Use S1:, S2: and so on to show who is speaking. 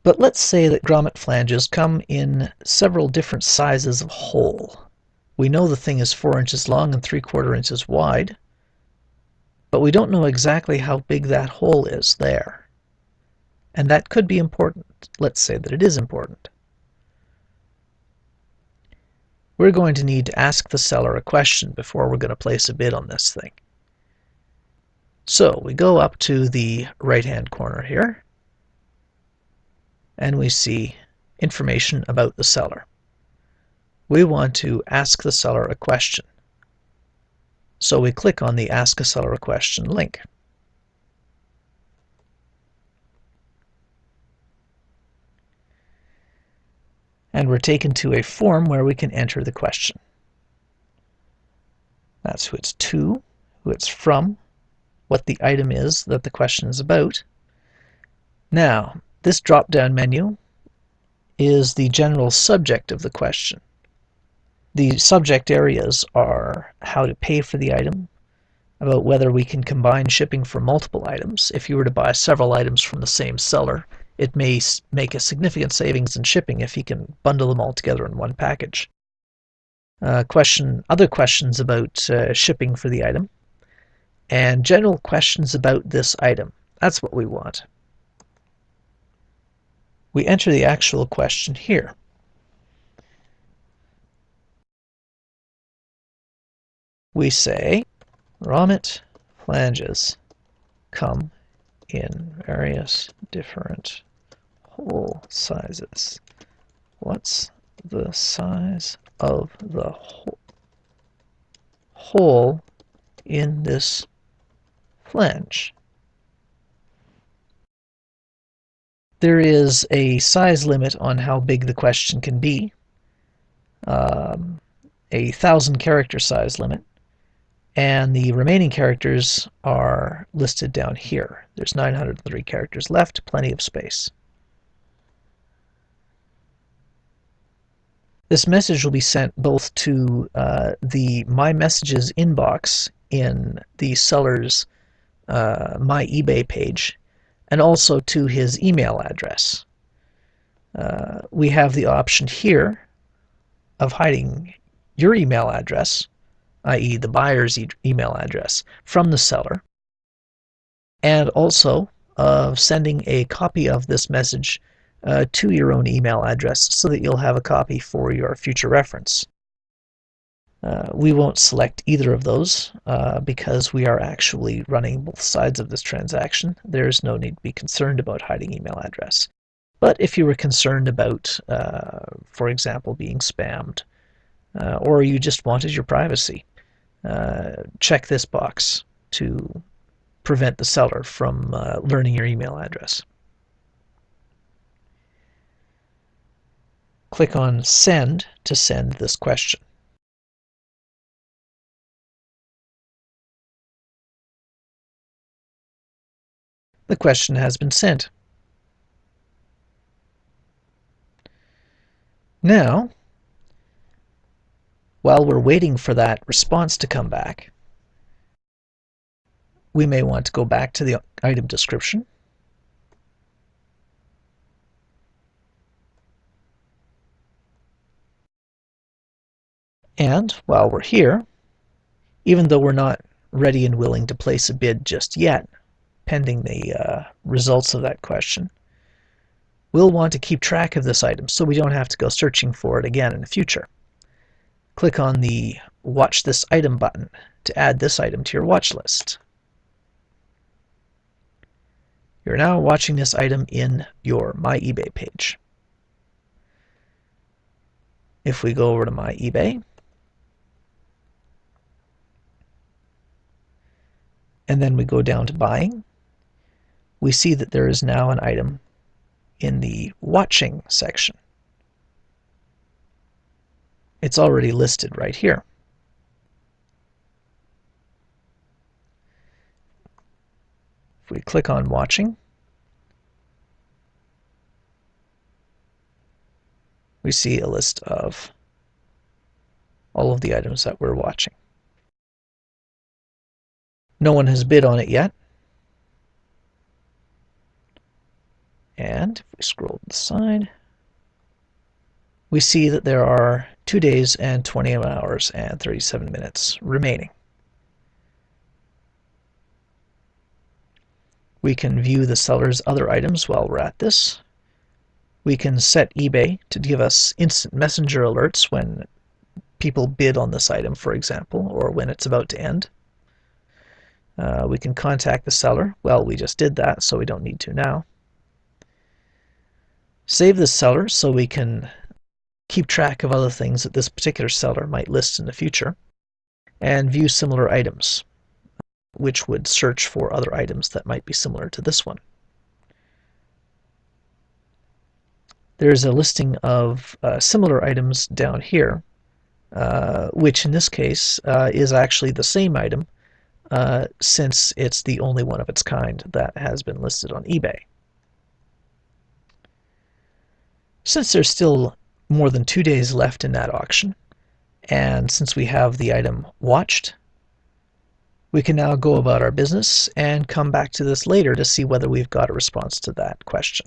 S1: But let's say that grommet flanges come in several different sizes of hole. We know the thing is 4 inches long and 3/4 inches wide, but we don't know exactly how big that hole is there. And that could be important. Let's say that it is important. We're going to need to ask the seller a question before we're going to place a bid on this thing. So we go up to the right-hand corner here, and we see information about the seller. We want to ask the seller a question. So we click on the Ask a Seller a Question link. And we're taken to a form where we can enter the question. That's who it's to, who it's from, what the item is that the question is about. Now, this drop-down menu is the general subject of the question. The subject areas are how to pay for the item, about whether we can combine shipping for multiple items. If you were to buy several items from the same seller, it may make a significant savings in shipping if you can bundle them all together in one package. Other questions about shipping for the item, and general questions about this item. That's what we want. We enter the actual question here. We say, grommet flanges come in various different hole sizes. What's the size of the hole in this flange? There is a size limit on how big the question can be, a 1,000 character size limit, and the remaining characters are listed down here. There's 903 characters left, plenty of space. This message will be sent both to the My Messages inbox in the seller's My eBay page, and also to his email address. We have the option here of hiding your email address, i.e. the buyer's email address, from the seller, and also of sending a copy of this message to your own email address so that you'll have a copy for your future reference. We won't select either of those because we are actually running both sides of this transaction. There's no need to be concerned about hiding email address. But if you were concerned about, for example, being spammed, or you just wanted your privacy, check this box to prevent the seller from learning your email address. Click on Send to send this question. The question has been sent. Now, while we're waiting for that response to come back, we may want to go back to the item description. And while we're here, even though we're not ready and willing to place a bid just yet, pending the results of that question, we'll want to keep track of this item so we don't have to go searching for it again in the future. Click on the Watch This Item button to add this item to your watch list. You're now watching this item in your My eBay page. If we go over to My eBay, and then we go down to Buying, we see that there is now an item in the Watching section. It's already listed right here. If we click on Watching, we see a list of all of the items that we're watching. No one has bid on it yet. And if we scroll to the side, we see that there are 2 days and 20 hours and 37 minutes remaining. We can view the seller's other items while we're at this. We can set eBay to give us instant messenger alerts when people bid on this item, for example, or when it's about to end. We can contact the seller. Well, we just did that, so we don't need to now. Save the seller so we can keep track of other things that this particular seller might list in the future. And view similar items, which would search for other items that might be similar to this one. There's a listing of similar items down here, which in this case is actually the same item, since it's the only one of its kind that has been listed on eBay. Since there's still more than 2 days left in that auction, and since we have the item watched, we can now go about our business and come back to this later to see whether we've got a response to that question.